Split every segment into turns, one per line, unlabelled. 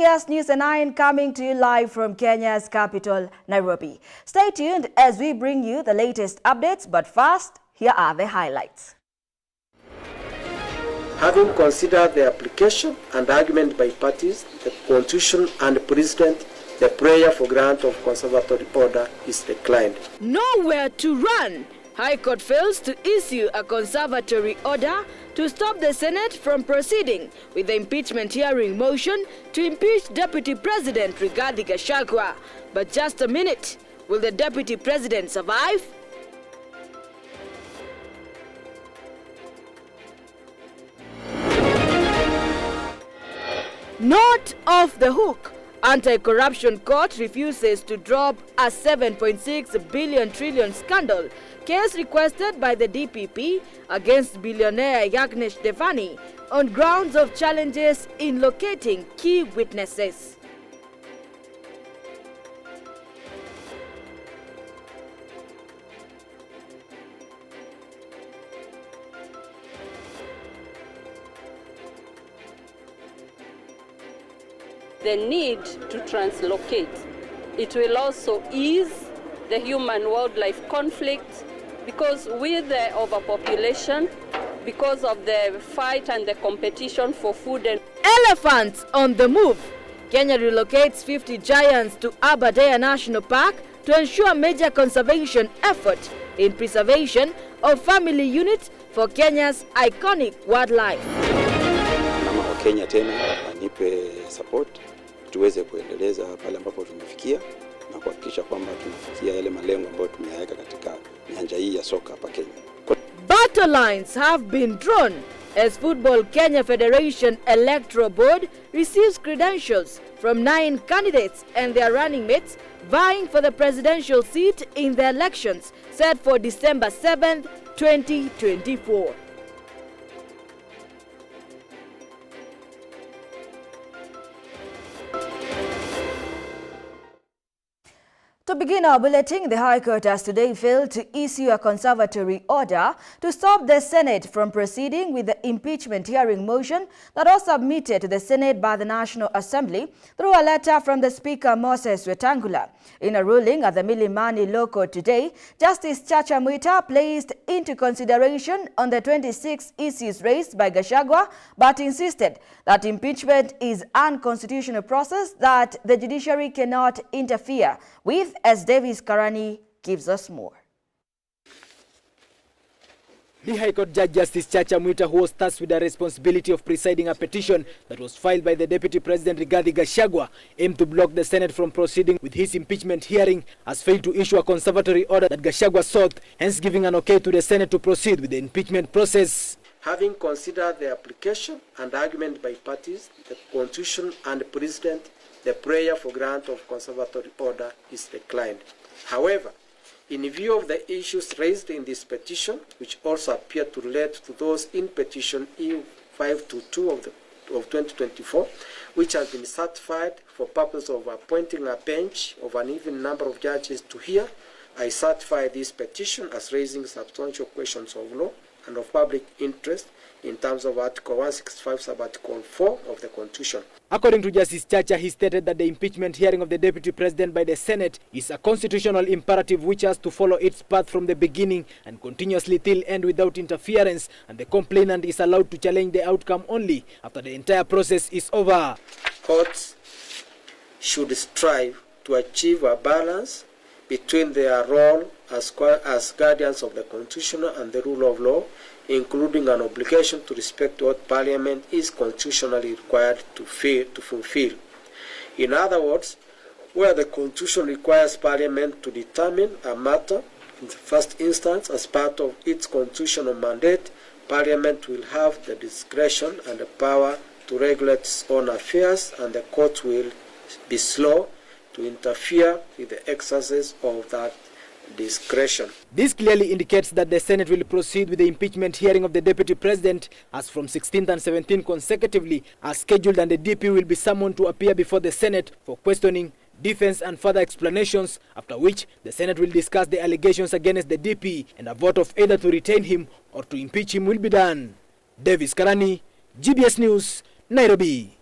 GBS News 9 coming to you live from Kenya's capital, Nairobi. Stay tuned as we bring you the latest updates, but first, here are the highlights.
Having considered the application and argument by parties, the Constitution and President, the prayer for grant of conservatory order is declined.
Nowhere to run. High Court fails to issue a conservatory order to stop the Senate from proceeding with the impeachment hearing motion to impeach Deputy President Rigathi Gachagua. But just a minute, will the Deputy President survive? Not off the hook. Anti-corruption court refuses to drop a 7.6 billion trillion scandal case requested by the DPP against billionaire Yagnesh Devani on grounds of challenges in locating key witnesses.
The need to translocate. It will also ease the human-wildlife conflict because with the overpopulation, because of the fight and the competition for food and
elephants on the move. Kenya relocates 50 giants to Aberdare National Park to ensure major conservation effort in preservation of family units for Kenya's iconic wildlife.
Kama wa Kenya tena anipe support tuweze kuendeleza pale ambapo tumefikia na kuhakikisha kwamba tunafikia yale malengo ambayo tumeyaweka katika nyanja hii ya soka hapa Kenya.
Battle lines have been drawn as Football Kenya Federation Electoral Board receives credentials from 9 candidates and their running mates vying for the presidential seat in the elections set for December 7th, 2024.
To begin our bulletin, the High Court has today failed to issue a conservatory order to stop the Senate from proceeding with the impeachment hearing motion that was submitted to the Senate by the National Assembly through a letter from the Speaker Moses Wetangula. In a ruling at the Milimani Law Court today, Justice Chacha Mwita placed into consideration on the 26 issues raised by Gachagua, but insisted that impeachment is an unconstitutional process that the judiciary cannot interfere with, as Davis Karani gives us more.
The High Court Judge Justice Chacha Mwita, who was tasked with the responsibility of presiding a petition that was filed by the Deputy President Rigathi Gachagua, aimed to block the Senate from proceeding with his impeachment hearing, has failed to issue a conservatory order that Gachagua sought, hence giving an okay to the Senate to proceed with the impeachment process.
Having considered the application and argument by parties, the Constitution and President, the prayer for grant of conservatory order is declined. However, in view of the issues raised in this petition, which also appear to relate to those in petition E522 of 2024, which has been certified for purpose of appointing a bench of an even number of judges to hear, I certify this petition as raising substantial questions of law and of public interest in terms of Article 165 sub-Article 4 of the Constitution.
According to Justice Chacha, he stated that the impeachment hearing of the Deputy President by the Senate is a constitutional imperative which has to follow its path from the beginning and continuously till end without interference, and the complainant is allowed to challenge the outcome only after the entire process is over.
Courts should strive to achieve a balance between their role as guardians of the Constitution and the rule of law, including an obligation to respect what Parliament is constitutionally required to fulfill. In other words, where the Constitution requires Parliament to determine a matter in the first instance as part of its constitutional mandate, Parliament will have the discretion and the power to regulate its own affairs, and the court will be slow to interfere with the exercise of that discretion.
This clearly indicates that the Senate will proceed with the impeachment hearing of the Deputy President as from 16th and 17th consecutively as scheduled, and the DP will be summoned to appear before the Senate for questioning, defense and further explanations, after which the Senate will discuss the allegations against the DP and a vote of either to retain him or to impeach him will be done. Davis Karani, GBS News, Nairobi.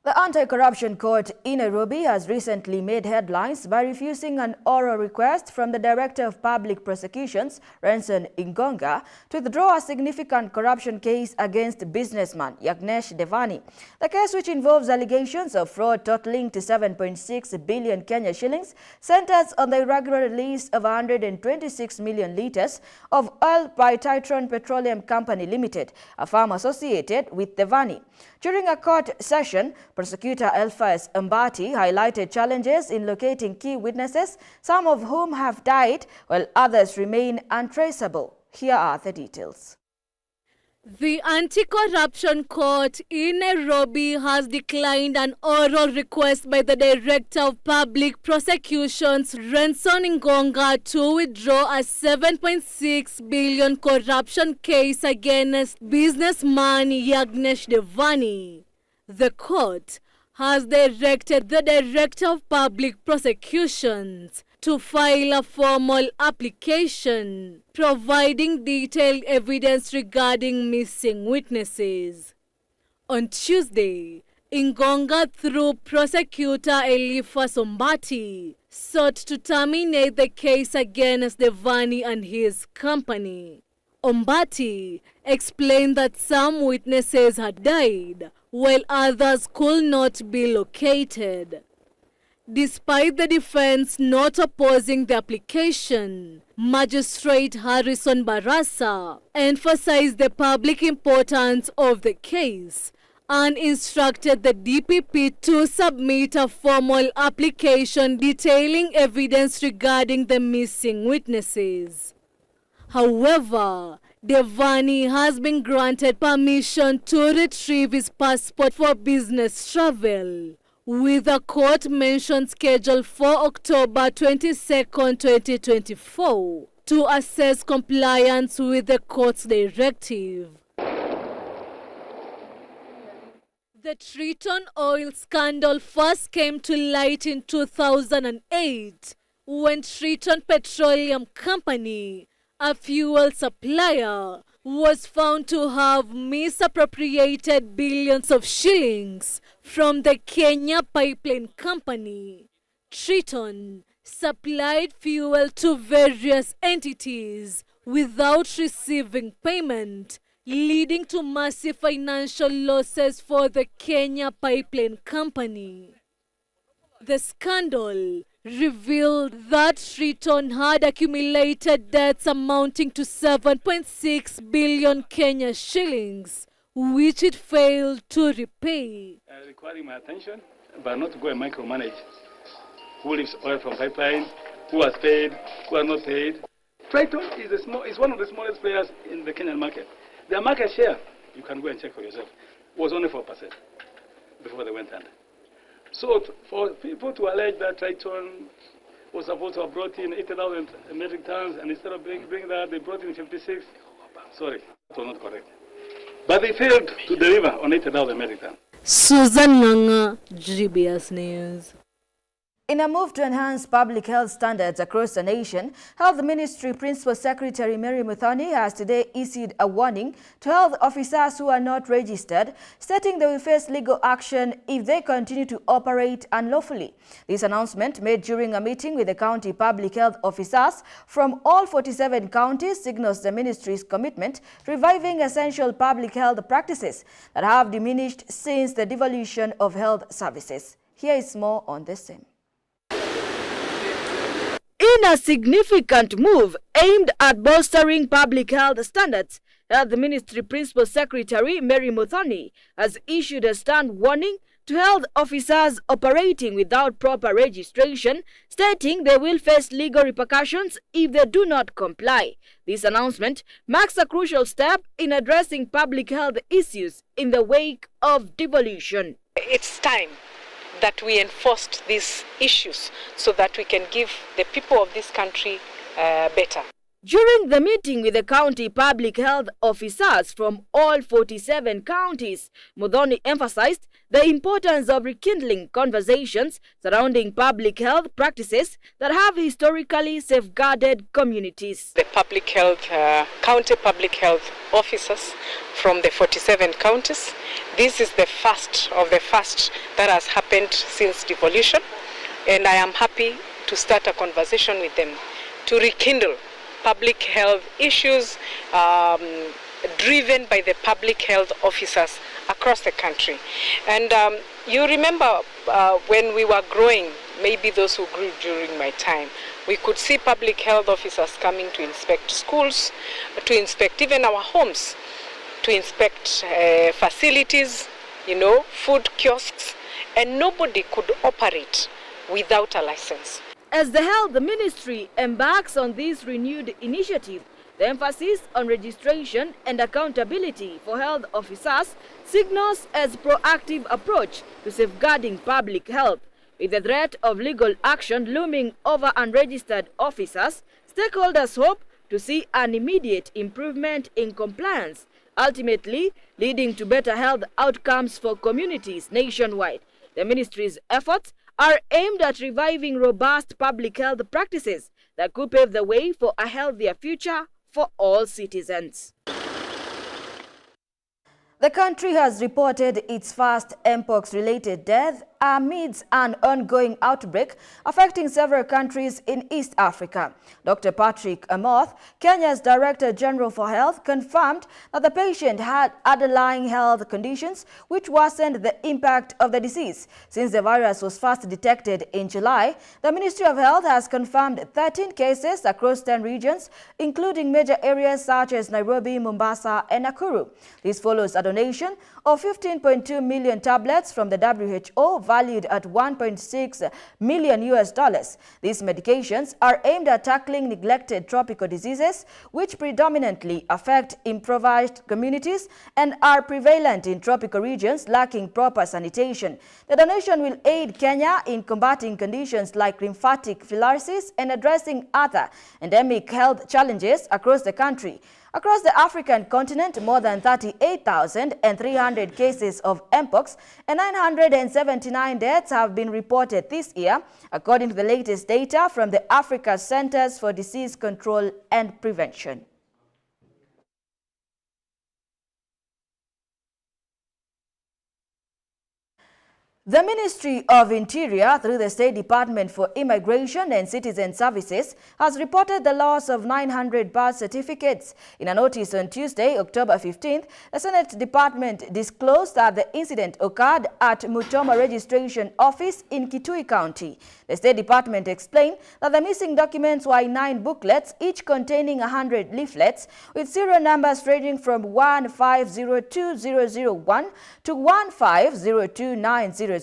The Anti-Corruption Court in Nairobi has recently made headlines by refusing an oral request from the Director of Public Prosecutions, Renson Ingonga, to withdraw a significant corruption case against businessman Yagnesh Devani. The case, which involves allegations of fraud totaling to 7.6 billion Kenya shillings, centers on the irregular release of 126 million litres of oil by Titron Petroleum Company Limited, a firm associated with Devani. During a court session, Prosecutor Elphas Mbati highlighted challenges in locating key witnesses, some of whom have died while others remain untraceable. Here are the details.
The Anti-Corruption Court in Nairobi has declined an oral request by the Director of Public Prosecutions, Renson Ingonga, to withdraw a 7.6 billion corruption case against businessman Yagnesh Devani. The court has directed the Director of Public Prosecutions to file a formal application providing detailed evidence regarding missing witnesses. On Tuesday, Ingonga, through Prosecutor Elphas Mbati, sought to terminate the case against Devani and his company. Mbati explained that some witnesses had died, while others could not be located. Despite the defense not opposing the application, Magistrate Harrison Barasa emphasized the public importance of the case and instructed the DPP to submit a formal application detailing evidence regarding the missing witnesses. However, Devani has been granted permission to retrieve his passport for business travel, with a court mention scheduled for October 22nd, 2024, to assess compliance with the court's directive. The Triton oil scandal first came to light in 2008 when Triton Petroleum Company, a fuel supplier, was found to have misappropriated billions of shillings from the Kenya Pipeline Company. Triton supplied fuel to various entities without receiving payment, leading to massive financial losses for the Kenya Pipeline Company. The scandal revealed that Triton had accumulated debts amounting to 7.6 billion Kenya shillings, which it failed to repay.
Requiring my attention, but not to go and micromanage who leaves oil from pipeline, who has paid, who has not paid. Triton is one of the smallest players in the Kenyan market. Their market share, you can go and check for yourself, was only 4% before they went under. So for people to allege that Triton was supposed to have brought in 80,000 metric tons, and instead of bringing that, they brought in 56, sorry, that was not correct. But they failed to deliver on 80,000 metric tons.
Susan Nganga, GBS News.
In a move to enhance public health standards across the nation, Health Ministry Principal Secretary Mary Muthoni has today issued a warning to health officers who are not registered, stating they will face legal action if they continue to operate unlawfully. This announcement, made during a meeting with the county public health officers from all 47 counties, signals the ministry's commitment to reviving essential public health practices that have diminished since the devolution of health services. Here is more on the same.
In a significant move aimed at bolstering public health standards, Health Ministry Principal Secretary Mary Muthoni has issued a stern warning to health officers operating without proper registration, stating they will face legal repercussions if they do not comply. This announcement marks a crucial step in addressing public health issues in the wake of devolution.
It's time that we enforced these issues so that we can give the people of this country better.
During the meeting with the county public health officers from all 47 counties, Muthoni emphasized the importance of rekindling conversations surrounding public health practices that have historically safeguarded communities.
The public health, county public health officers from the 47 counties. This is the first of the first that has happened since devolution, and I am happy to start a conversation with them to rekindle public health issues driven by the public health officers across the country. And you remember when we were growing, maybe those who grew during my time, we could see public health officers coming to inspect schools, to inspect even our homes, to inspect facilities, food kiosks, and nobody could operate without a license.
As the Health Ministry embarks on this renewed initiative, the emphasis on registration and accountability for health officers signals as a proactive approach to safeguarding public health. With the threat of legal action looming over unregistered officers, stakeholders hope to see an immediate improvement in compliance, ultimately leading to better health outcomes for communities nationwide. The ministry's efforts are aimed at reviving robust public health practices that could pave the way for a healthier future for all citizens.
The country has reported its first Mpox-related death amidst an ongoing outbreak affecting several countries in East Africa. Dr. Patrick Amoth, Kenya's Director General for Health, confirmed that the patient had underlying health conditions which worsened the impact of the disease. Since the virus was first detected in July, the Ministry of Health has confirmed 13 cases across 10 regions, including major areas such as Nairobi, Mombasa, and Nakuru. This follows a donation of 15.2 million tablets from the WHO valued at $1.6 million. These medications are aimed at tackling neglected tropical diseases which predominantly affect impoverished communities and are prevalent in tropical regions lacking proper sanitation. The donation will aid Kenya in combating conditions like lymphatic filariasis and addressing other endemic health challenges across the country. Across the African continent, more than 38,300 cases of Mpox and 979 deaths have been reported this year, according to the latest data from the Africa Centers for Disease Control and Prevention. The Ministry of Interior, through the State Department for Immigration and Citizen Services, has reported the loss of 900 birth certificates. In a notice on Tuesday, October 15th, the Senate Department disclosed that the incident occurred at Mutoma Registration Office in Kitui County. The State Department explained that the missing documents were in 9 booklets, each containing 100 leaflets, with serial numbers ranging from 1502001 to 1502900.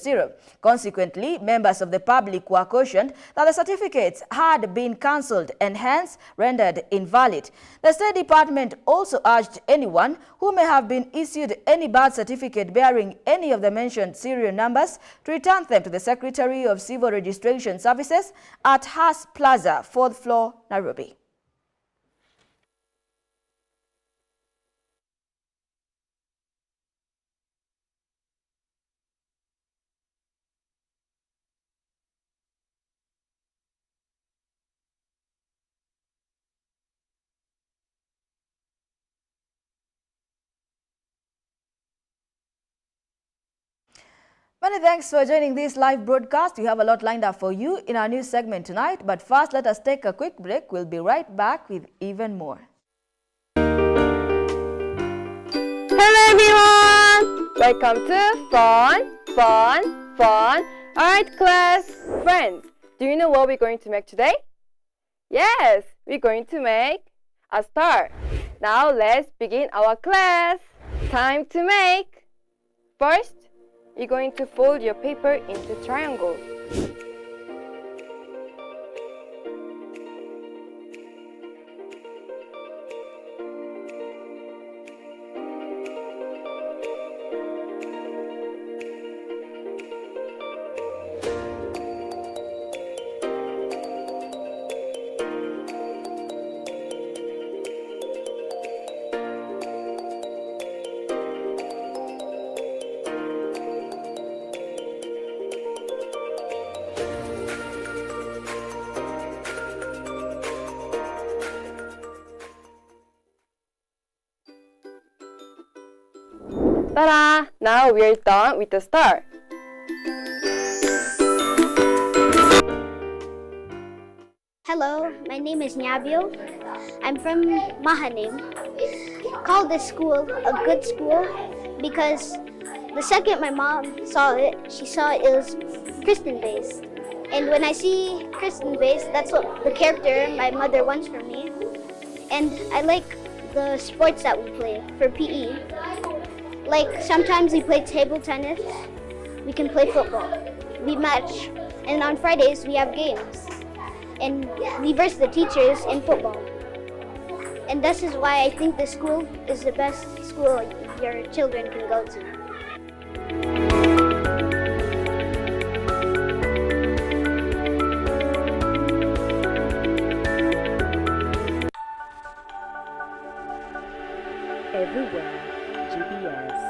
Consequently, members of the public were cautioned that the certificates had been cancelled and hence rendered invalid. The State Department also urged anyone who may have been issued any birth certificate bearing any of the mentioned serial numbers to return them to the Secretary of Civil Registration Services at Haas Plaza, 4th floor, Nairobi. Many thanks for joining this live broadcast. We have a lot lined up for you in our news segment tonight. But first, let us take a quick break. We'll be right back with even more.
Hello everyone! Welcome to Fun. Alright class, friends, do you know what we're going to make today? Yes, we're going to make a star. Now let's begin our class. Time to make. First, you're going to fold your paper into triangle. Ta-da! Now we're done with the star.
Hello, my name is Nyabio. I'm from Mahanim. Call this school a good school because the second my mom saw it, she saw it was Christian-based. And when I see Christian-based, that's what the character my mother wants from me. And I like the sports that we play for PE. Like sometimes we play table tennis, we can play football, we match, and on Fridays we have games. And we verse the teachers in football. And this is why I think this school is the best school your children can go to.
Everywhere, GBS.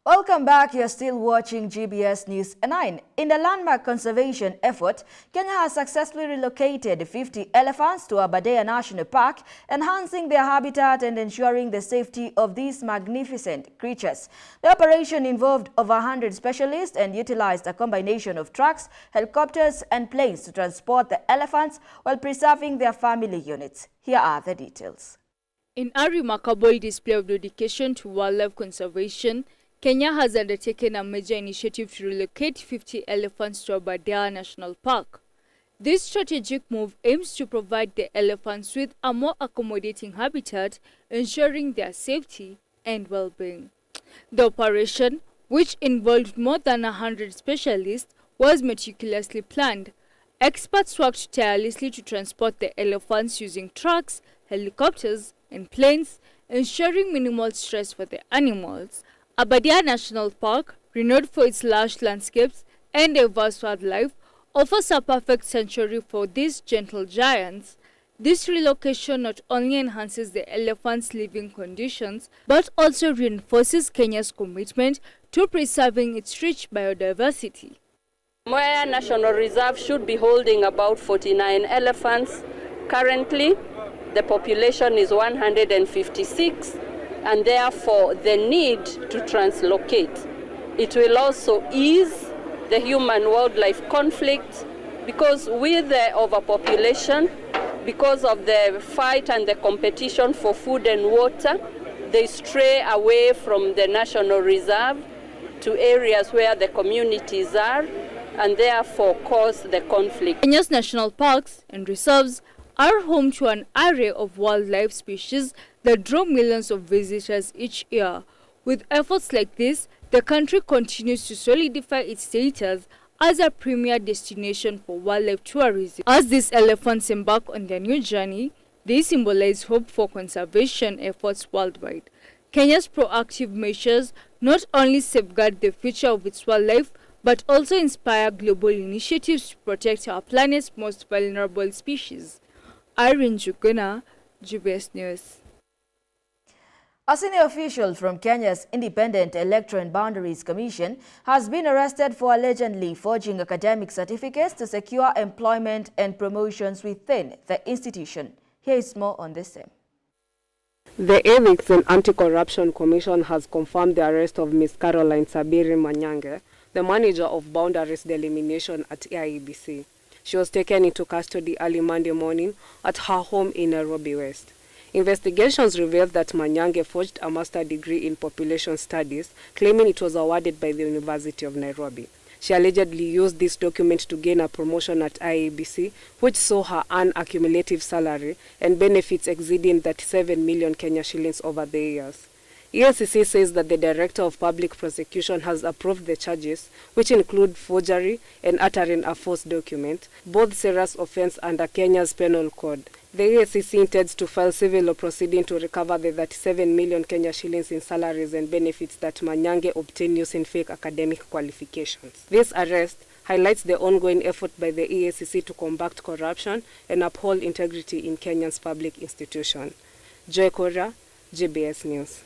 Welcome back. You're still watching GBS News 9. In the landmark conservation effort, Kenya has successfully relocated 50 elephants to Aberdare National Park, enhancing their habitat and ensuring the safety of these magnificent creatures. The operation involved over 100 specialists and utilized a combination of trucks, helicopters, and planes to transport the elephants while preserving their family units. Here are the details.
In a remarkable display of dedication to wildlife conservation, Kenya has undertaken a major initiative to relocate 50 elephants to Aberdare National Park. This strategic move aims to provide the elephants with a more accommodating habitat, ensuring their safety and well-being. The operation, which involved more than 100 specialists, was meticulously planned. Experts worked tirelessly to transport the elephants using trucks, helicopters, and planes, ensuring minimal stress for the animals. Aberdare National Park, renowned for its lush landscapes and diverse wildlife, offers a perfect sanctuary for these gentle giants. This relocation not only enhances the elephants' living conditions, but also reinforces Kenya's commitment to preserving its rich biodiversity.
Mwea National Reserve should be holding about 49 elephants. Currently, the population is 156. And therefore the need to translocate. It will also ease the human-wildlife conflict because with the overpopulation, because of the fight and the competition for food and water, they stray away from the national reserve to areas where the communities are and therefore cause the conflict.
Kenya's national parks and reserves are home to an array of wildlife species that draw millions of visitors each year. With efforts like this, the country continues to solidify its status as a premier destination for wildlife tourism. As these elephants embark on their new journey, they symbolize hope for conservation efforts worldwide. Kenya's proactive measures not only safeguard the future of its wildlife, but also inspire global initiatives to protect our planet's most vulnerable species. Irene Juguna, GBS News.
A senior official from Kenya's Independent Electoral and Boundaries Commission has been arrested for allegedly forging academic certificates to secure employment and promotions within the institution. Here is more on this theme.
The Ethics and Anti-Corruption Commission has confirmed the arrest of Ms. Caroline Sabiri Manyange, the manager of Boundaries Delimination at IEBC. She was taken into custody early Monday morning at her home in Nairobi West. Investigations revealed that Manyange forged a master's degree in population studies, claiming it was awarded by the University of Nairobi. She allegedly used this document to gain a promotion at IEBC, which saw her earn a cumulative salary and benefits exceeding 37 million Kenya shillings over the years. EACC says that the Director of Public Prosecution has approved the charges, which include forgery and uttering a false document, both serious offense under Kenya's Penal Code. The EACC intends to file civil proceeding to recover the 37 million Kenya shillings in salaries and benefits that Manyange obtained using fake academic qualifications. This arrest highlights the ongoing effort by the EACC to combat corruption and uphold integrity in Kenya's public institution. Joy Kora, GBS News.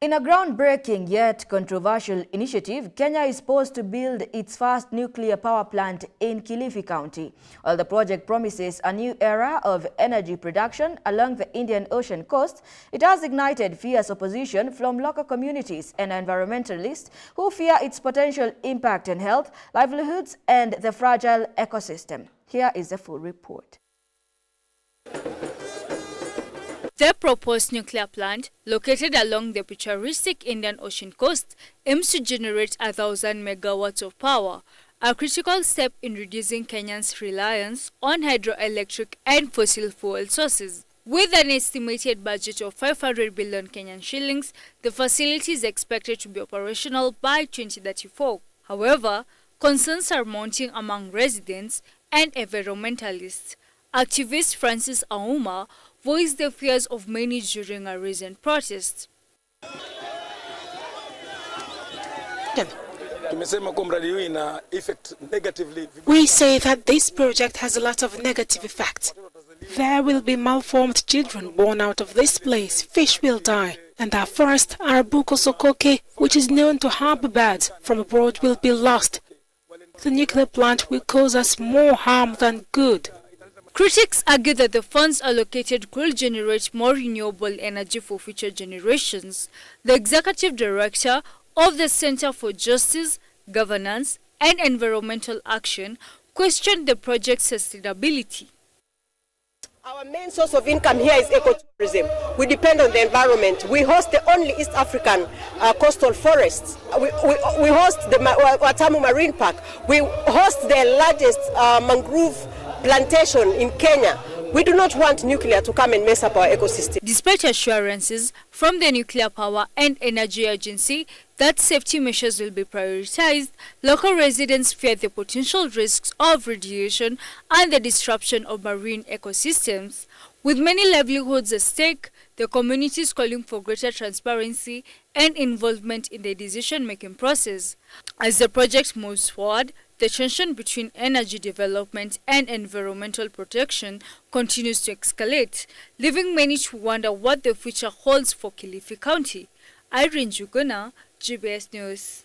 In a groundbreaking yet controversial initiative, Kenya is poised to build its first nuclear power plant in Kilifi County. While the project promises a new era of energy production along the Indian Ocean coast, it has ignited fierce opposition from local communities and environmentalists who fear its potential impact on health, livelihoods, and the fragile ecosystem. Here is the full report.
The proposed nuclear plant, located along the picturesque Indian Ocean coast, aims to generate 1,000 megawatts of power, a critical step in reducing Kenya's reliance on hydroelectric and fossil fuel sources. With an estimated budget of 500 billion Kenyan shillings, the facility is expected to be operational by 2034. However, concerns are mounting among residents and environmentalists. Activist Francis Auma voiced the fears of many during a recent protest.
We say that this project has a lot of negative effects. There will be malformed children born out of this place, fish will die, and our forest, Arabuko Sokoke, which is known to harbor birds from abroad, will be lost. The nuclear plant will cause us more harm than good.
Critics argue that the funds allocated could generate more renewable energy for future generations. The executive director of the Center for Justice, Governance and Environmental Action questioned the project's sustainability.
Our main source of income here is ecotourism. We depend on the environment. We host the only East African coastal forests. We host the Watamu Marine Park. We host the largest mangrove plantation in Kenya. We do not want nuclear to come and mess up our ecosystem.
Despite assurances from the Nuclear Power and Energy Agency that safety measures will be prioritized, local residents fear the potential risks of radiation and the disruption of marine ecosystems. With many livelihoods at stake, the community is calling for greater transparency and involvement in the decision-making process. As the project moves forward, the tension between energy development and environmental protection continues to escalate, leaving many to wonder what the future holds for Kilifi County. Irene Juguna, GBS News.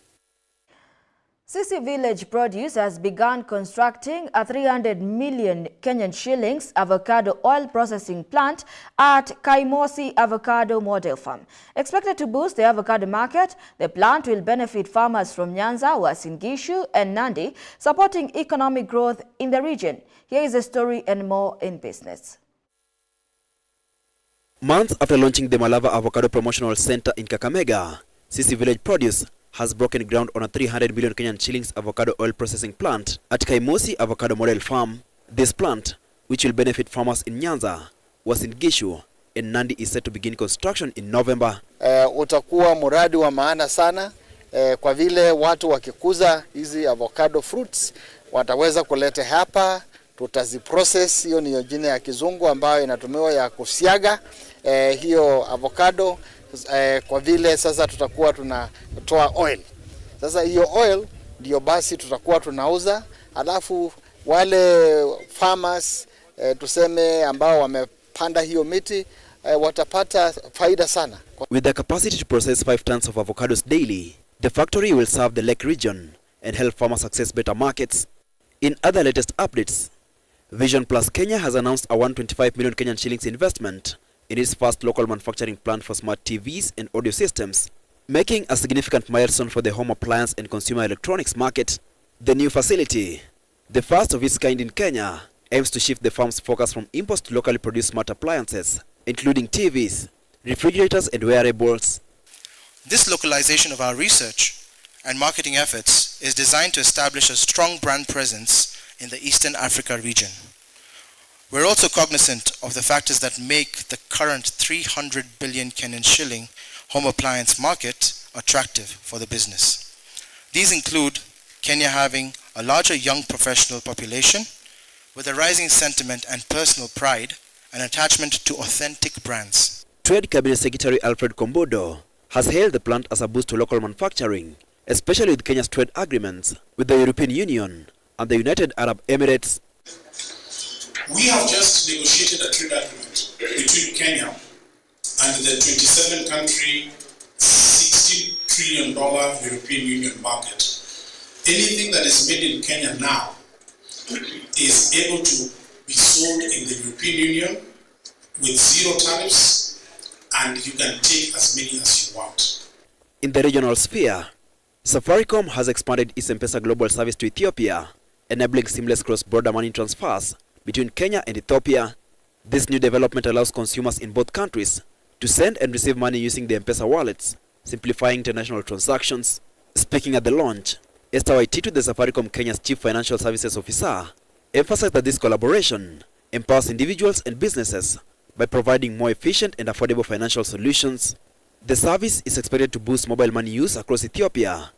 Sisi Village Produce has begun constructing a 300 million Kenyan shillings avocado oil processing plant at Kaimosi Avocado Model Farm. Expected to boost the avocado market, the plant will benefit farmers from Nyanza, Uasin Gishu and Nandi, supporting economic growth in the region. Here is the story and more in business.
Months after launching the Malava Avocado Promotional Center in Kakamega, Sisi Village Produce has broken ground on a 300 million Kenyan shillings avocado oil processing plant at Kaimosi Avocado Model Farm. This plant, which will benefit farmers in Nyanza, Uasin Gishu and Nandi, is set to begin construction in November.
Utakuwa muradi wa maana sana kwa vile watu wakikuza hizi avocado fruits wataweza kuleta hapa, tutaziprocess. Hiyo ni jina ya kizungu ambayo inatumiwa ya kusiaga hiyo avocado. Kwa vile sasa tutakuwa tunatoa oil. Sasa hiyo oil ndio basi tutakuwa tunauza, alafu wale farmers tuseme ambao wamepanda hiyo miti watapata faida sana.
With the capacity to process 5 tons of avocados daily, the factory will serve the Lake region and help farmers access better markets. In other latest updates, Vision Plus Kenya has announced a 125 million Kenyan shillings investment in its first local manufacturing plant for smart TVs and audio systems, making a significant milestone for the home appliance and consumer electronics market. The new facility, the first of its kind in Kenya, aims to shift the firm's focus from imports to locally produced smart appliances, including TVs, refrigerators and wearables.
This localization of our research and marketing efforts is designed to establish a strong brand presence in the Eastern Africa region. We're also cognizant of the factors that make the current 300 billion Kenyan shilling home appliance market attractive for the business. These include Kenya having a larger young professional population with a rising sentiment and personal pride and attachment to authentic brands.
Trade Cabinet Secretary Alfred Kombodo has hailed the plant as a boost to local manufacturing, especially with Kenya's trade agreements with the European Union and the United Arab Emirates.
We have just negotiated a trade agreement between Kenya and the 27-country trillion European Union market. Anything that is made in Kenya now is able to be sold in the European Union with zero tariffs, and you can take as many as you want.
In the regional sphere, Safaricom has expanded its M-Pesa global service to Ethiopia, enabling seamless cross-border money transfers between Kenya and Ethiopia. This new development allows consumers in both countries to send and receive money using the M-Pesa wallets, simplifying international transactions. Speaking at the launch, Esther Waititu, the Safaricom Kenya's Chief Financial Services Officer, emphasized that this collaboration empowers individuals and businesses by providing more efficient and affordable financial solutions. The service is expected to boost mobile money use across Ethiopia,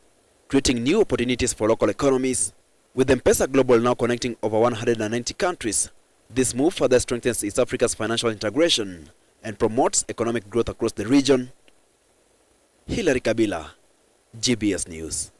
creating new opportunities for local economies. With M-Pesa Global now connecting over 190 countries, this move further strengthens East Africa's financial integration and promotes economic growth across the region. Hilary Kabila, GBS News.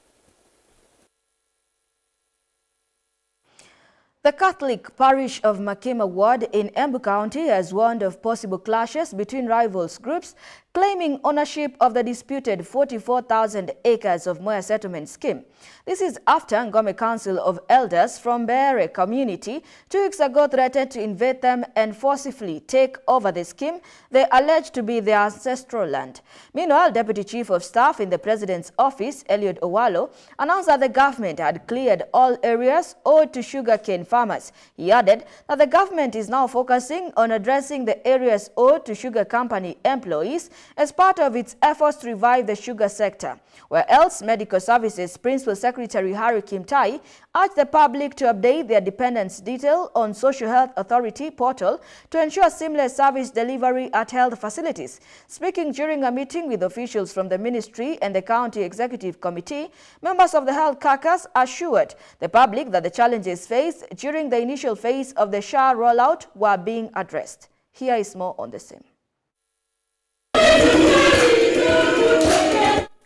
The Catholic parish of Makema Ward in Embu County has warned of possible clashes between rivals groups claiming ownership of the disputed 44,000 acres of Moya settlement scheme. This is after Ngome Council of Elders from Beere community 2 weeks ago threatened to invade them and forcibly take over the scheme they allege to be their ancestral land. Meanwhile, Deputy Chief of Staff in the President's office, Eliud Owalo, announced that the government had cleared all areas owed to sugarcane farmers. He added that the government is now focusing on addressing the areas owed to sugar company employees as part of its efforts to revive the sugar sector. Where else, Medical Services Principal Secretary Harry Kimtai urged the public to update their dependents' detail on Social Health Authority portal to ensure seamless service delivery at health facilities. Speaking during a meeting with officials from the ministry and the County Executive Committee, members of the Health Caucus assured the public that the challenges faced during the initial phase of the SHA rollout were being addressed. Here is more on the same.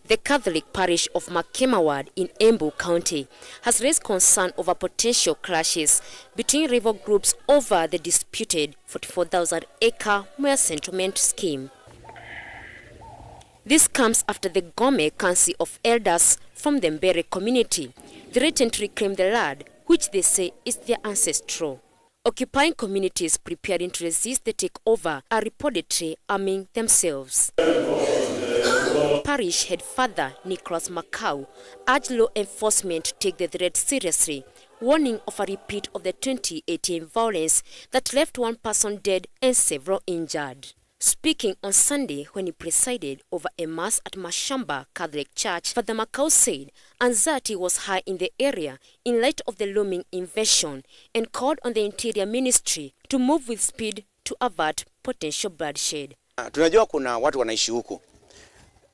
The Catholic parish of Makema Ward in Embu County has raised concern over potential clashes between rival groups over the disputed 44,000-acre Moya settlement scheme. This comes after the Ngome Council of Elders from the Beere community threatened to reclaim the land, which they say is their ancestral. Occupying communities preparing to resist the takeover are reportedly arming themselves. Parish head father Nicholas Macau urged law enforcement to take the threat seriously, warning of a repeat of the 2018 violence that left one person dead and several injured. Speaking on Sunday when he presided over a mass at Mashamba Catholic Church, Father Macau said anxiety was high in the area in light of the looming invasion and called on the Interior Ministry to move with speed to avert potential bloodshed.
Tunajua kuna watu wanaishi huku.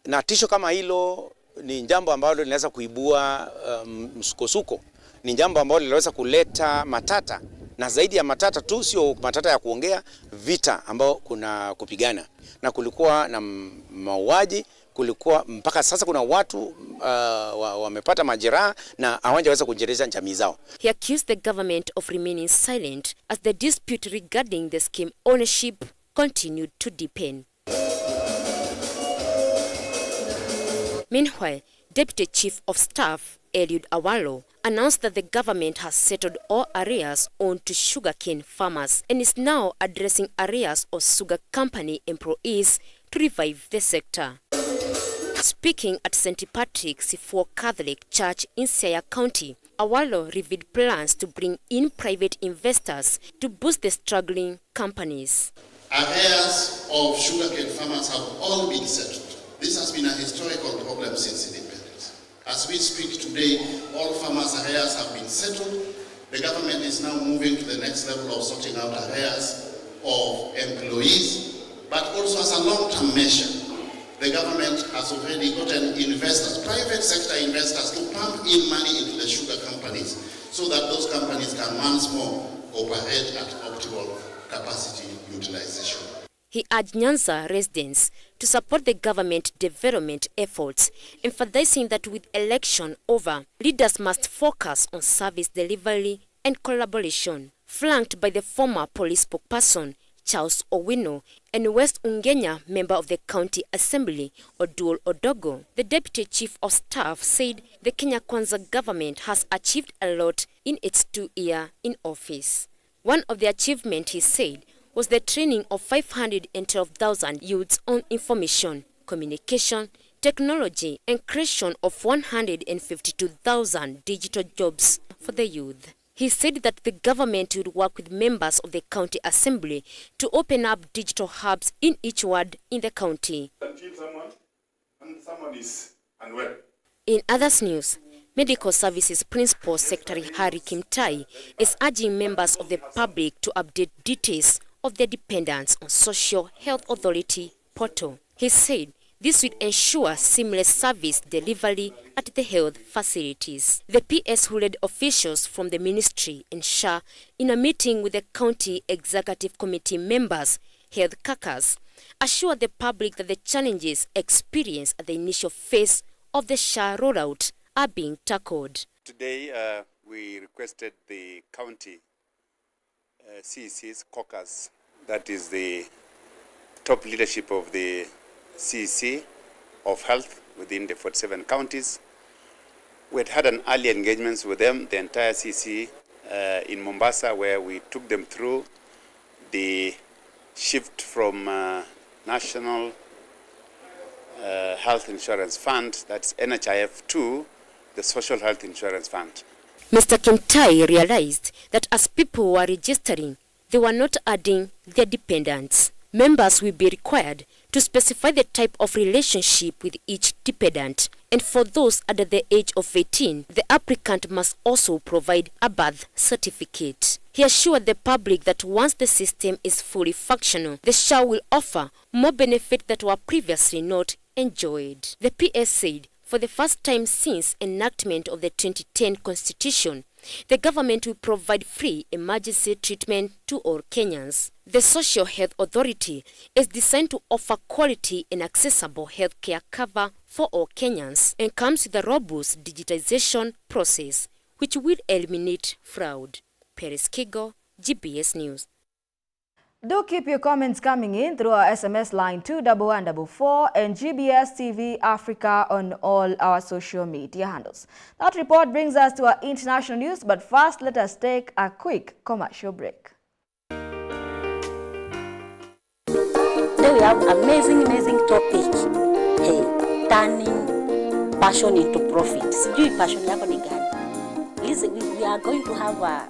Na tisho kama hilo ni jambo ambalo linaweza kuibua msukosuko. Ni jambo ambalo linaweza kuleta matata, na zaidi ya matata tu, sio matata ya kuongea, vita ambao kuna kupigana. Na kulikuwa na mauaji, kulikuwa mpaka sasa kuna watu wamepata majeraha na hawajaweza kuendeleza jamii zao.
He accused the government of remaining silent as the dispute regarding the scheme ownership continued to deepen. Meanwhile, Deputy Chief of Staff Eliud Owalo announced that the government has settled all areas owned to sugarcane farmers and is now addressing areas of sugar company employees to revive the sector. Speaking at St. Patrick's for Catholic Church in Siaya County, Owalo revealed plans to bring in private investors to boost the struggling companies.
Areas of sugarcane farmers have all been settled. This has been a historical problem since independence. As we speak today, all farmers' areas have been settled. The government is now moving to the next level of sorting out areas of employees, but also as a long-term measure. The government has already gotten investors, private sector investors, to pump in money into the sugar companies so that those companies can once more operate at optimal capacity utilization.
He urged Nyanza residents to support the government development efforts, emphasizing that with election over, leaders must focus on service delivery and collaboration. Flanked by the former police spokesperson, Charles Owino, and West Ungenya, member of the County Assembly, Odul Odogo. The Deputy Chief of Staff said the Kenya Kwanza government has achieved a lot in its 2 years in office. One of the achievements, he said, was the training of 512,000 youths on information, communication, technology, and creation of 152,000 digital jobs for the youth. He said that the government would work with members of the county assembly to open up digital hubs in each ward in the county.
Someone is unwell.
In others news, Medical Services Principal Secretary Harry Kimtai is urging members of the public to update details of their dependents on Social Health Authority portal. He said this would ensure seamless service delivery at the health facilities. The PS led officials from the ministry and SHA in a meeting with the county executive committee members, health caucus, assured the public that the challenges experienced at the initial phase of the SHA rollout are being tackled.
Today we requested the county CEC's caucus, that is the top leadership of the CEC of health within the 47 counties. We had an early engagements with them, the entire CEC in Mombasa, where we took them through the shift from National Health Insurance Fund, that's NHIF, to the Social Health Insurance Fund.
Mr. Kimtai realized that as people were registering, they were not adding their dependents. Members will be required to specify the type of relationship with each dependent, and for those under the age of 18, the applicant must also provide a birth certificate. He assured the public that once the system is fully functional, the SHA will offer more benefits that were previously not enjoyed. The PS said for the first time since enactment of the 2010 Constitution, the government will provide free emergency treatment to all Kenyans. The Social Health Authority is designed to offer quality and accessible health care cover for all Kenyans and comes with a robust digitization process which will eliminate fraud. Paris Kigo, GBS News.
Do keep your comments coming in through our SMS line 21144 and GBS TV Africa on all our social media handles. That report brings us to our international news, but first let us take a quick commercial break.
Today we have amazing topic. Hey, turning passion into profit. Sijui passion yako ni gani? We are going to have a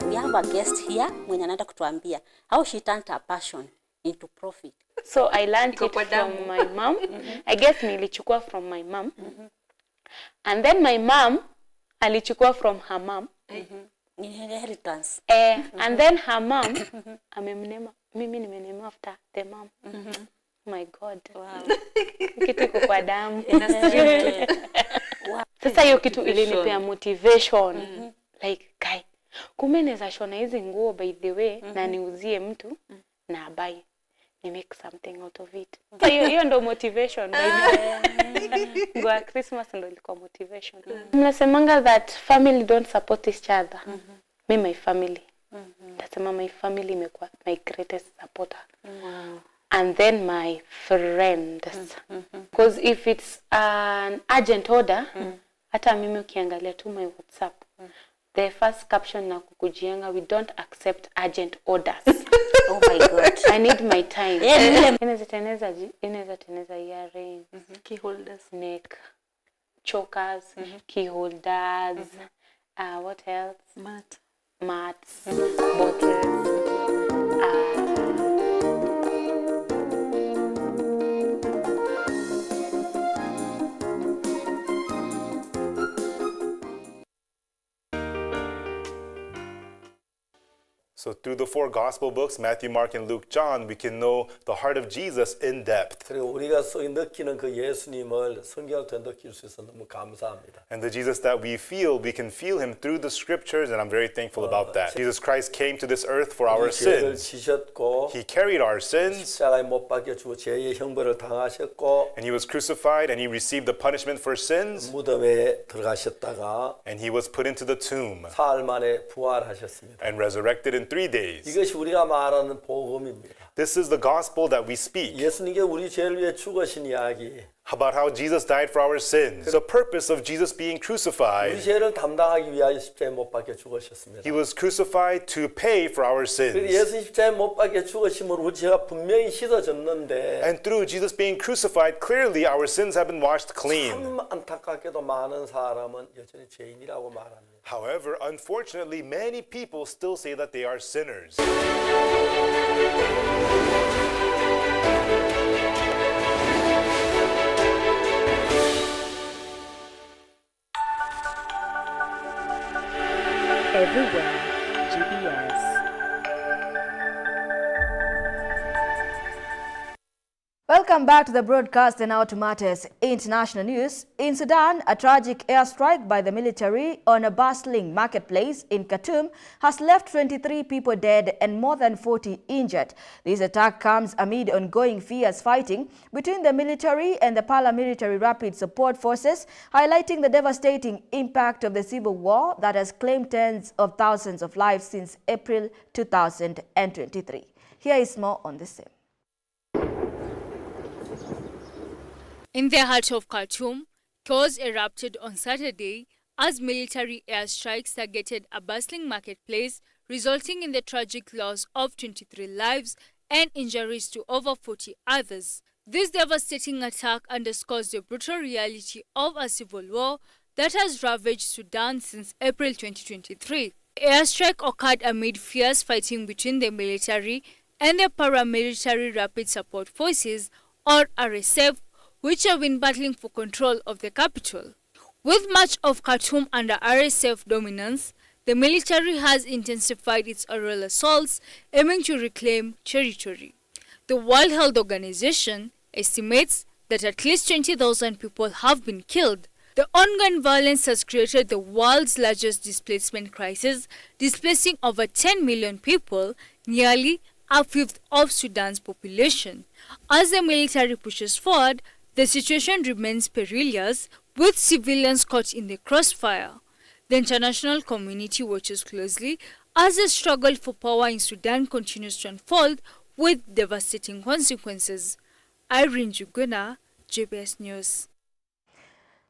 guest here mwenye anaenda kutuambia how she turned her passion into profit.
So I learned it from my mom. I guess nilichukua from my mom. And then my mom alichukua from her mom.
Inheritance.
And then her mom amemnema mimi nimenema after the mom. My God.
Wow.
Kitu iko kwa damu. Sasa hiyo kitu ilinipea motivation. Like, kai, kumbe naweza shona hizi nguo by the way na niuzie mtu na buy. Ni make something out of it. So hiyo ndo motivation. Nguo ya Christmas ndo ilikuwa motivation. Mnasemanga that family don't support each other. Me, my family. Nasema my family imekuwa my greatest supporter. And then my friends. Because if it's an urgent order, hata mimi ukiangalia tu my WhatsApp, the first caption na kukujianga, we don't accept urgent orders.
Oh my God.
I need my time. Inaweza teneza earrings, key holders, neck, chokers, key holders, what else? Mats, bottles,
So through the four gospel books, Matthew, Mark, and Luke, John, we can know the heart of Jesus in depth.
그리고 우리가 느끼는 그 예수님을 성경을 통해 느낄 수 있어서 너무 감사합니다.
And the Jesus that we can feel him through the scriptures, and I'm very thankful about that. Jesus Christ came to this earth for our sins.
지셨고,
he carried our sins.
십자가에 못 박혀 주고 죄의 형벌을 당하셨고,
and he was crucified and he received the punishment for sins.
무덤에 들어가셨다가,
and he was put into the tomb.
사흘 만에 부활하셨습니다.
and resurrected in
3 days.
이것이 우리가 말하는 복음입니다.
This is the gospel that we speak.
예수님께 우리 죄를 위해 죽으신 이야기.
About how Jesus died for our sins. The purpose of Jesus being
우리
crucified.
죄를 담당하기 위하여 십자가에 못 박혀 죽으셨습니다.
He was crucified to pay for our
그래서
sins.
예수 십자가에 못 박혀 죽으심으로 우리 죄가 분명히 씻어졌는데
And through Jesus being crucified, clearly our sins have been washed clean.
참 안타깝게도 많은 사람은 여전히 죄인이라고 말합니다.
However, unfortunately, many people still say that they are sinners.
Everywhere, GBS.
Welcome back to the broadcast and now to matters international news. In Sudan, a tragic airstrike by the military on a bustling marketplace in Khartoum has left 23 people dead and more than 40 injured. This attack comes amid ongoing fierce fighting between the military and the paramilitary rapid support forces, highlighting the devastating impact of the civil war that has claimed tens of thousands of lives since April 2023. Here is more on the same.
In the heart of Khartoum, chaos erupted on Saturday as military airstrikes targeted a bustling marketplace, resulting in the tragic loss of 23 lives and injuries to over 40 others. This devastating attack underscores the brutal reality of a civil war that has ravaged Sudan since April 2023. The airstrike occurred amid fierce fighting between the military and the paramilitary rapid support forces, or RSF, which have been battling for control of the capital. With much of Khartoum under RSF dominance, the military has intensified its aerial assaults, aiming to reclaim territory. The World Health Organization estimates that at least 20,000 people have been killed. The ongoing violence has created the world's largest displacement crisis, displacing over 10 million people, nearly a fifth of Sudan's population. As the military pushes forward, the situation remains perilous, with civilians caught in the crossfire. The international community watches closely as the struggle for power in Sudan continues to unfold with devastating consequences. Irene Juguna, GBS News.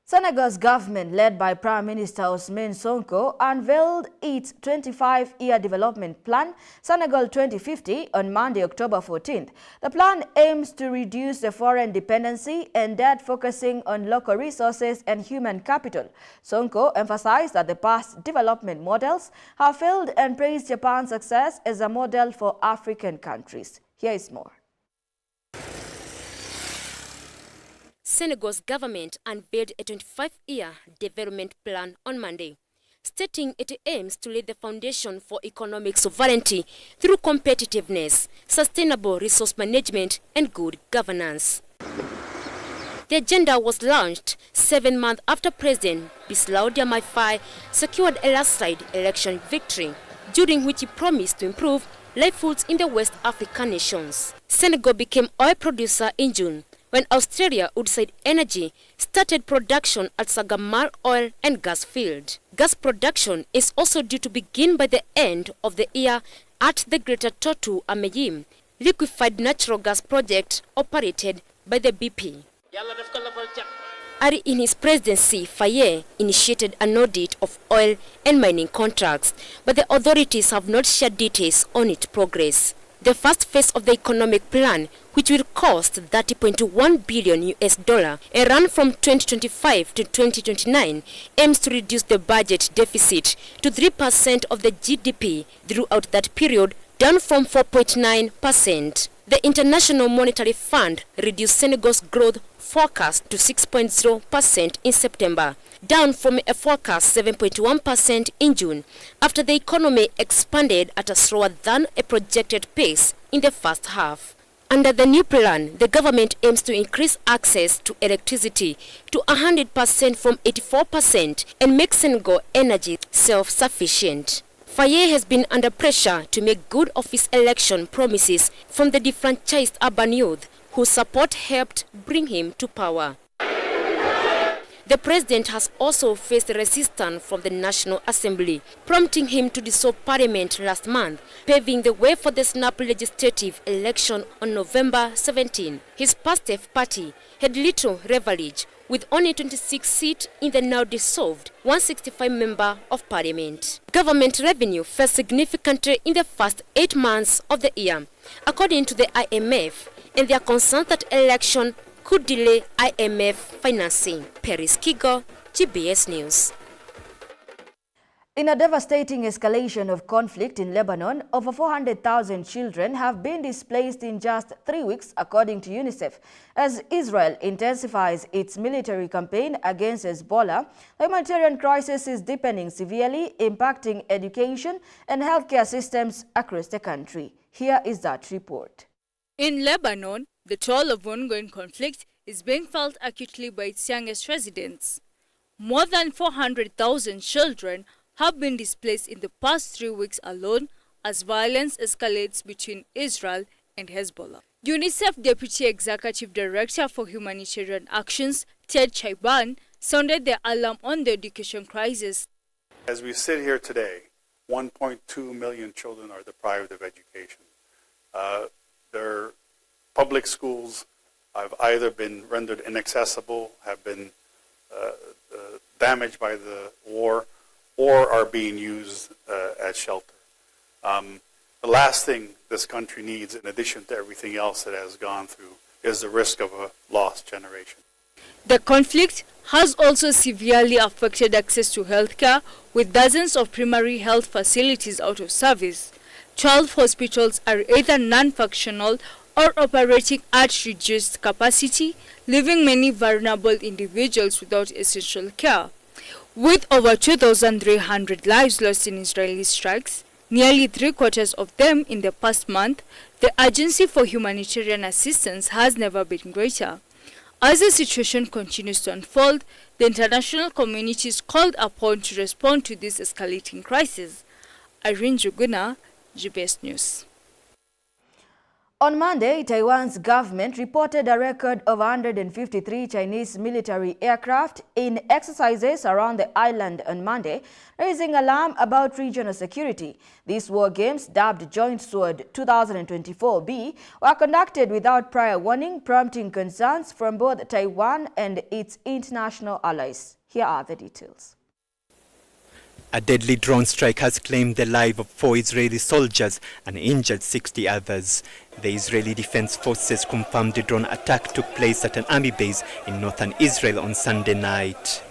Senegal's government, led by Prime Minister Ousmane Sonko, unveiled its 25-year development plan, Senegal 2050, on Monday, October 14th. The plan aims to reduce the foreign dependency and debt, focusing on local resources and human capital. Sonko emphasized that the past development models have failed and praised Japan's success as a model for African countries. Here is more.
Senegal's government unveiled a 25-year development plan on Monday, stating it aims to lay the foundation for economic sovereignty through competitiveness, sustainable resource management, and good governance. The agenda was launched 7 months after President Bassirou Diomaye Faye secured a landslide election victory, during which he promised to improve livelihoods in the West African nations. Senegal became oil producer in June, when Australia Woodside Energy started production at Sagamar oil and gas field. Gas production is also due to begin by the end of the year at the Greater Tortue Ameyim liquefied natural gas project operated by the BP. In his presidency, Faye initiated an audit of oil and mining contracts, but the authorities have not shared details on its progress. The first phase of the economic plan, which will cost $30.1 billion and run from 2025 to 2029, aims to reduce the budget deficit to 3% of the GDP throughout that period, down from 4.9%. The International Monetary Fund reduced Senegal's growth forecast to 6.0% in September, down from a forecast 7.1% in June, after the economy expanded at a slower than a projected pace in the first half. Under the new plan, the government aims to increase access to electricity to 100% from 84% and make Senegal energy self-sufficient. Faye has been under pressure to make good of his election promises from the defranchised urban youth whose support helped bring him to power. The president has also faced resistance from the National Assembly, prompting him to dissolve parliament last month, paving the way for the snap legislative election on November 17. His Pastef party had little leverage, with only 26 seats in the now dissolved 165 member of parliament. Government revenue fell significantly in the first 8 months of the year, according to the IMF, and they are concerned that election could delay IMF financing. Paris Kigo, GBS News.
In a devastating escalation of conflict in Lebanon, over 400,000 children have been displaced in just 3 weeks, according to UNICEF. As Israel intensifies its military campaign against Hezbollah, the humanitarian crisis is deepening severely, impacting education and healthcare systems across the country. Here is that report.
In Lebanon, the toll of ongoing conflict is being felt acutely by its youngest residents. More than 400,000 children have been displaced in the past 3 weeks alone as violence escalates between Israel and Hezbollah. UNICEF Deputy Executive Director for Humanitarian Actions, Ted Chaiban, sounded the alarm on the education crisis.
As we sit here today, 1.2 million children are deprived of education. Their public schools have either been rendered inaccessible, have been damaged by the war, or are being used as shelter. The last thing this country needs, in addition to everything else it has gone through, is the risk of a lost generation.
The conflict has also severely affected access to healthcare, with dozens of primary health facilities out of service. 12 hospitals are either non-functional or operating at reduced capacity, leaving many vulnerable individuals without essential care. With over 2,300 lives lost in Israeli strikes, nearly 3/4 of them in the past month, the urgency for humanitarian assistance has never been greater. As the situation continues to unfold, the international community is called upon to respond to this escalating crisis. Irene Juguna, GBS News.
On Monday, Taiwan's government reported a record of 153 Chinese military aircraft in exercises around the island on Monday, raising alarm about regional security. These war games, dubbed Joint Sword 2024B, were conducted without prior warning, prompting concerns from both Taiwan and its international allies. Here are the details.
A deadly drone strike has claimed the life of 4 Israeli soldiers and injured 60 others. The Israeli Defense Forces confirmed the drone attack took place at an army base in northern Israel on Sunday night.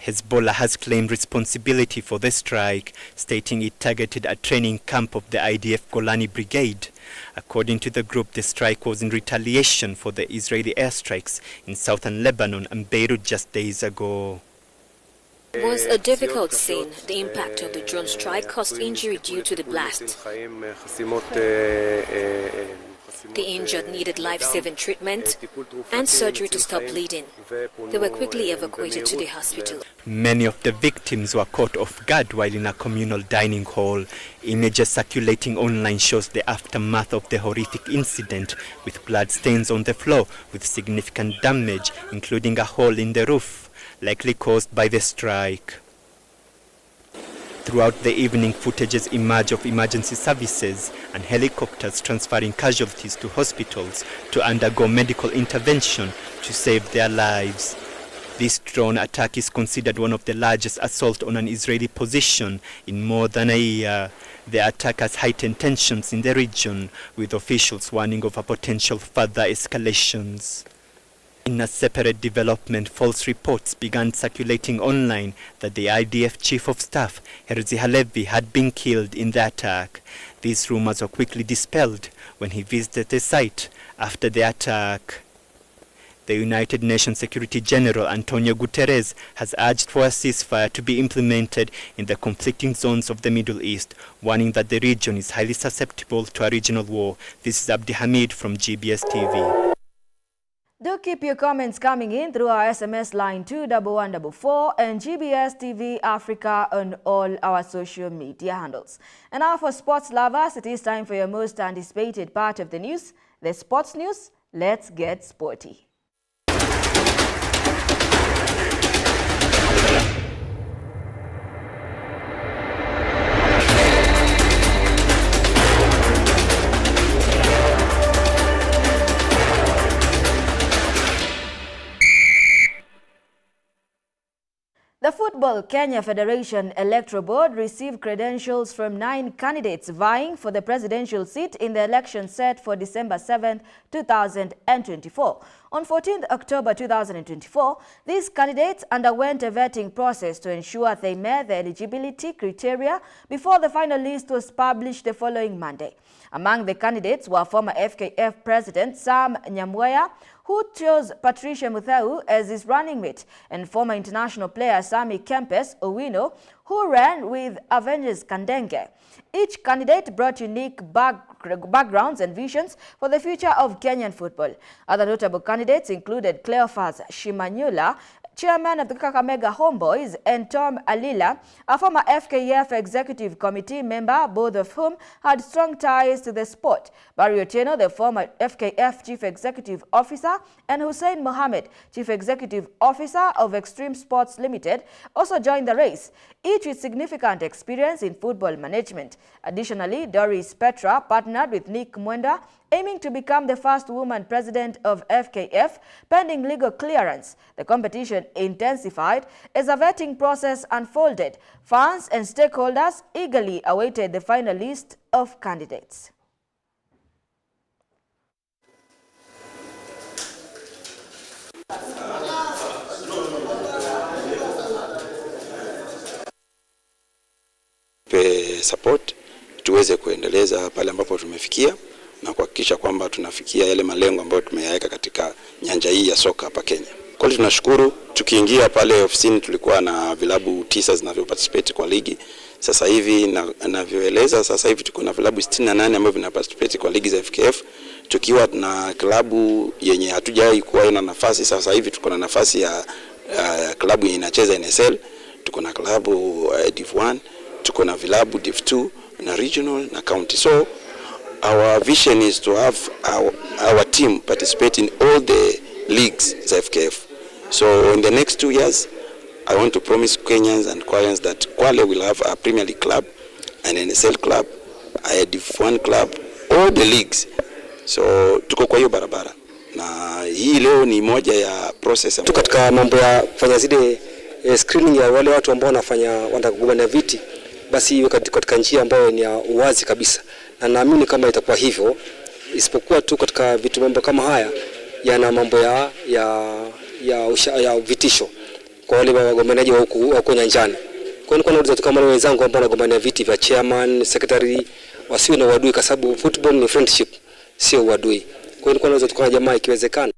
Hezbollah has claimed responsibility for the strike, stating it targeted a training camp of the IDF Golani Brigade. According to the group, the strike was in retaliation for the Israeli airstrikes in southern Lebanon and Beirut just days ago.
It was a difficult scene. The impact of the drone strike caused injury due to the blast. The injured needed life-saving treatment and surgery to stop bleeding. They were quickly evacuated to the hospital.
Many of the victims were caught off guard while in a communal dining hall. Images circulating online shows the aftermath of the horrific incident, with blood stains on the floor with significant damage, including a hole in the roof, likely caused by the strike. Throughout the evening, footages emerge of emergency services and helicopters transferring casualties to hospitals to undergo medical intervention to save their lives. This drone attack is considered one of the largest assaults on an Israeli position in more than a year. The attack has heightened tensions in the region, with officials warning of a potential further escalations. In a separate development, false reports began circulating online that the IDF Chief of Staff, Herzi Halevi, had been killed in the attack. These rumors were quickly dispelled when he visited the site after the attack. The United Nations Security General Antonio Guterres has urged for a ceasefire to be implemented in the conflicting zones of the Middle East, warning that the region is highly susceptible to a regional war. This is Abdi Hamid from GBS TV.
Do keep your comments coming in through our SMS line 21144 and GBS TV Africa on all our social media handles. And now for sports lovers, it is time for your most anticipated part of the news, the sports news. Let's get sporty. Football Kenya Federation Electoral Board received credentials from 9 candidates vying for the presidential seat in the election set for December 7, 2024. On 14 October 2024, these candidates underwent a vetting process to ensure they met the eligibility criteria before the final list was published the following Monday. Among the candidates were former FKF President Sam Nyamweya, who chose Patricia Muthau as his running mate, and former international player Sami Kempes Owino, who ran with Avengers Kandenge. Each candidate brought unique backgrounds and visions for the future of Kenyan football. Other notable candidates included Cleophas Shimanyula, chairman of the Kakamega Homeboys, and Tom Alila, a former FKF executive committee member, both of whom had strong ties to the sport. Barry Otieno, the former FKF chief executive officer, and Hussein Mohammed, chief executive officer of Extreme Sports Limited, also joined the race, each with significant experience in football management. Additionally, Doris Petra partnered with Nick Mwenda, aiming to become the first woman president of FKF, pending legal clearance. The competition intensified as a vetting process unfolded. Fans and stakeholders eagerly awaited the final list of candidates.
Support tuweze kuendeleza pale ambapo tumefikia na kuhakikisha kwamba tunafikia yale malengo ambayo tumeyaweka katika nyanja hii ya soka hapa Kenya. Kwa hiyo tunashukuru, tukiingia pale ofisini tulikuwa na vilabu 9 zinavyoparticipate kwa ligi. Sasa hivi ninavyoeleza, sasa hivi tuko na vilabu 68 ambavyo vinaparticipate kwa ligi za FKF, tukiwa na klabu yenye hatujawahi kuwa na nafasi. Sasa hivi tuko na nafasi ya klabu yenye inacheza NSL, tuko na klabu Div 1, tuko na vilabu Div 2 na regional na county. So our vision is to have our team participate in all the leagues of FKF. So in the next 2 years, I want to promise Kenyans and Kwaleans that Kwale will have a Premier League club, an NSL club, a Div 1 club, all the leagues. So tuko kwa hiyo barabara. Na hii leo ni moja ya process.
Tu katika mambo ya kufanya zile screening ya wale watu ambao wanataka kugombania viti, basi iwe katika njia ambayo ni ya uwazi kabisa. Na naamini kama itakuwa hivyo, isipokuwa tu katika vitu mambo kama haya yana mambo ya vitisho kwa wale wagombanaji wa huko nyanjani. Kwa hiyo nauliza tu kama wenzangu ambao wanagombania viti vya chairman, secretary, wasiwe na uadui, kwa sababu football ni friendship, sio uadui. Kwa hiyo nauliza tu kama jamaa ikiwezekana.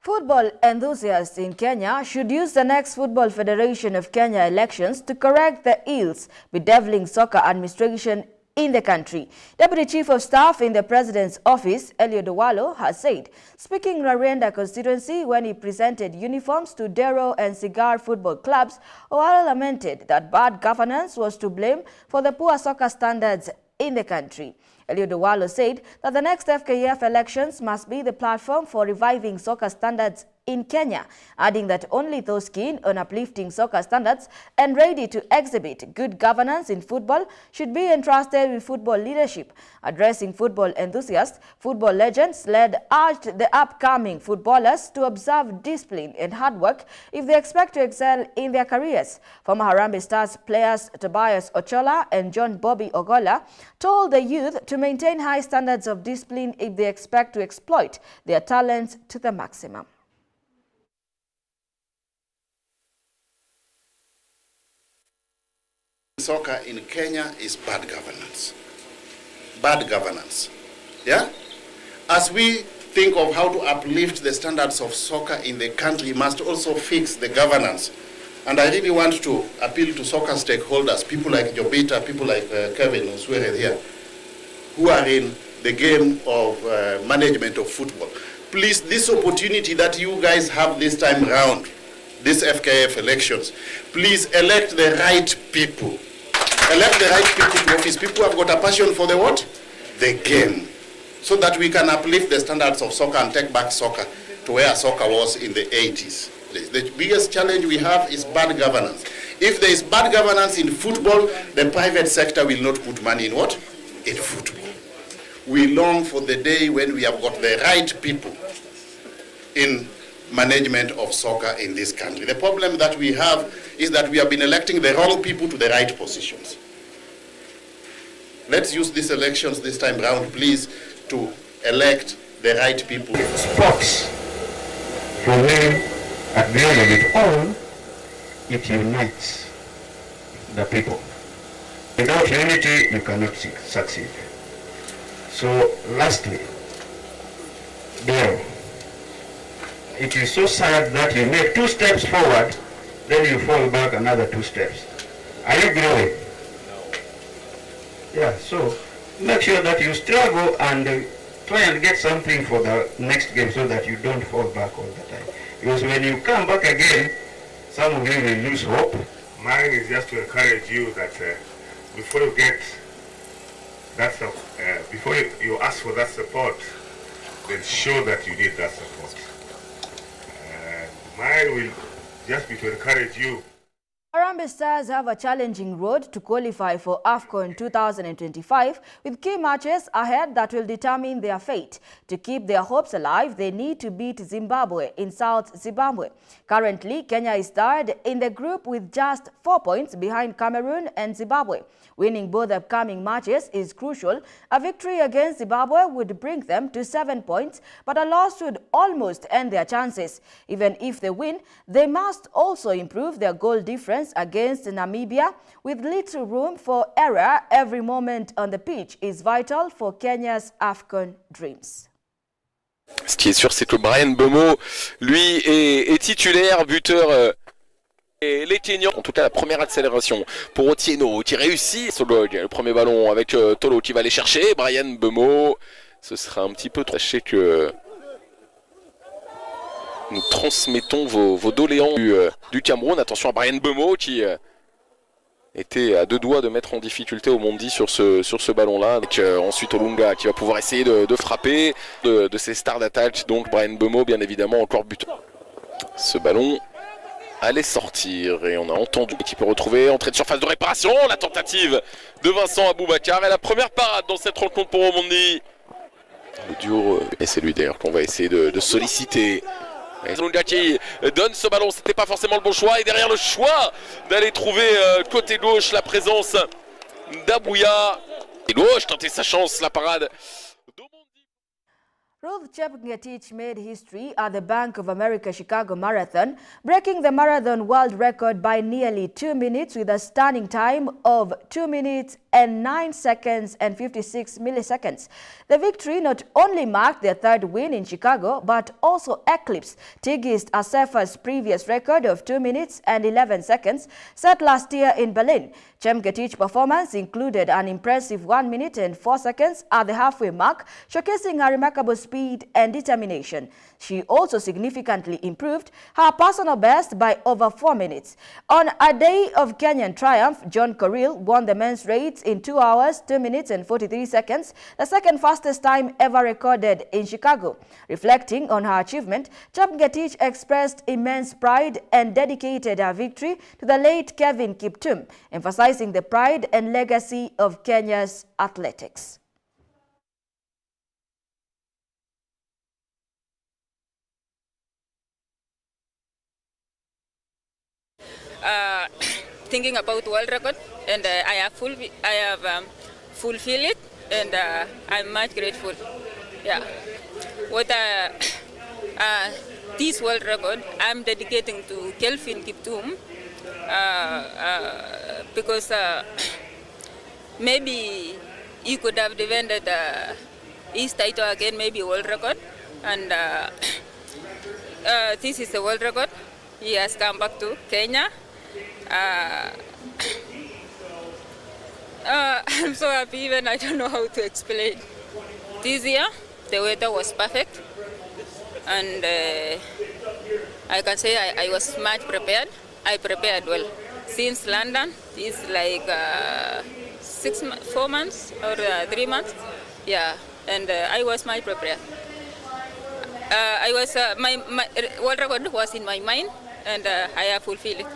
Football enthusiasts in Kenya should use the next Football Federation of Kenya elections to correct the ills bedeviling soccer administration in the country. Deputy Chief of Staff in the President's Office, Eliud Owalo, has said, speaking in Rarienda constituency when he presented uniforms to Dero and Cigar football clubs, Owalo lamented that bad governance was to blame for the poor soccer standards in the country. Eliud Owalo said that the next FKF elections must be the platform for reviving soccer standards in Kenya, adding that only those keen on uplifting soccer standards and ready to exhibit good governance in football should be entrusted with football leadership. Addressing football enthusiasts, football legends urged the upcoming footballers to observe discipline and hard work if they expect to excel in their careers. Former Harambee Stars players Tobias Ochola and John Bobby Ogola told the youth to maintain high standards of discipline if they expect to exploit their talents to the maximum.
Soccer in Kenya is bad governance. Bad governance. Yeah? As we think of how to uplift the standards of soccer in the country, we must also fix the governance. And I really want to appeal to soccer stakeholders, people like Jobita, people like Kevin Oswere here, who are in the game of management of football. Please, this opportunity that you guys have this time around, this FKF elections, please elect the right people. Elect the right people to office. People who have got a passion for the what? The game. So that we can uplift the standards of soccer and take back soccer to where soccer was in the 80s. The biggest challenge we have is bad governance. If there is bad governance in football, the private sector will not put money in what? In football. We long for the day when we have got the right people in management of soccer in this country. The problem that we have is that we have been electing the wrong people to the right positions. Let's use these elections this time round, please, to elect the right people.
Sports, for me, at the end of it all, it unites the people. Without unity, you cannot succeed. So, lastly, Dale, it is so sad that you make 2 steps forward, then you fall back another 2 steps. Are you growing? No. Yeah, so make sure that you struggle and try and get something for the next game so that you don't fall back all the time. Because when you come back again, some of you will lose hope. Mine is just to encourage you that before you get that before you ask for that support, then show that you need that support. Mine will just be to encourage you.
Harambee Stars have a challenging road to qualify for AFCON 2025 with key matches ahead that will determine their fate. To keep their hopes alive, they need to beat Zimbabwe in South Zimbabwe. Currently, Kenya is third in the group with just 4 points behind Cameroon and Zimbabwe. Winning both upcoming matches is crucial. A victory against Zimbabwe would bring them to 7 points, but a loss would almost end their chances. Even if they win, they must also improve their goal difference against Namibia. With little room for error, every moment on the pitch is vital for Kenya's AFCON dreams.
Ce qui est sûr, c'est que Brian Bomo, lui, est titulaire, buteur. Et les Kenyans, en tout cas la première accélération pour Otieno qui réussit. Solog, le premier ballon avec Tolo qui va aller chercher. Brian Bomo, ce sera un petit peu trop. Sachez que nous transmettons vos doléances du Cameroun. Attention à Brian Bomo qui était à 2 doigts de mettre en difficulté Omondi sur ce ballon-là. Avec ensuite Olunga qui va pouvoir essayer de frapper de ses stars d'attaque. Donc Brian Bomo, bien évidemment, encore buteur. Ce ballon allait sortir et on a entendu qui peut retrouver entrée de surface de réparation, la tentative de Vincent Aboubakar et la première parade dans cette rencontre pour Omondi. Le duo, et c'est lui d'ailleurs qu'on va essayer de solliciter. Lunga qui donne ce ballon, c'était pas forcément le bon choix et derrière le choix d'aller trouver côté gauche la présence d'Abouya. Et gauche tenter sa chance, la parade.
Ruth Chepngetich made history at the Bank of America Chicago Marathon, breaking the marathon world record by nearly 2 minutes with a stunning time of 2 minutes and 9 seconds and 56 milliseconds. The victory not only marked their 3rd win in Chicago, but also eclipsed Tigist Assefa's previous record of 2 minutes and 11 seconds set last year in Berlin. Chepngetich's performance included an impressive 1 minute and 4 seconds at the halfway mark, showcasing her remarkable speed and determination. She also significantly improved her personal best by over 4 minutes. On a day of Kenyan triumph, John Korir won the men's race in 2 hours, 2 minutes and 43 seconds, the 2nd fastest time ever recorded in Chicago. Reflecting on her achievement, Chepngetich expressed immense pride and dedicated her victory to the late Kevin Kiptum, emphasizing the pride and legacy of Kenya's athletics.
Thinking about world record, and I have fulfilled it, and I'm much grateful. Yeah, what this world record I'm dedicating to Kelvin Kiptum because maybe he could have defended his title again, maybe world record, and this is the world record. He has come back to Kenya. I'm so happy, even I don't know how to explain. This year, the weather was perfect, and I can say I was much prepared. I prepared well. Since London, it's like 4 months or 3 months. Yeah, and I was much prepared. My world record was in my mind, and I have fulfilled it.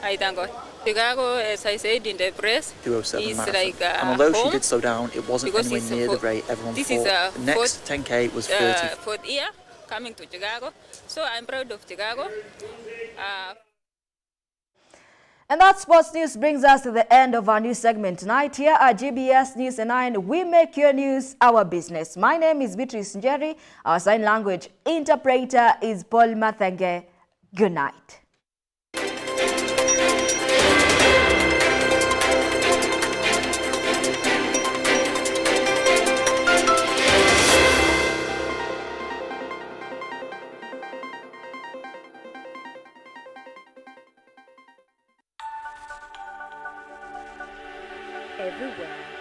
I thank God. Chicago, as I said in the press, is like
and although
home,
she did slow down, it wasn't anywhere near the rate everyone thought. The next 10K was 30.
Fourth year, coming to Chicago. So I'm proud of Chicago.
And that sports news brings us to the end of our news segment tonight. Here at GBS News at 9, we make your news our business. My name is Beatrice Njeri. Our sign language interpreter is Paul Mathenge. Good night.
Everywhere.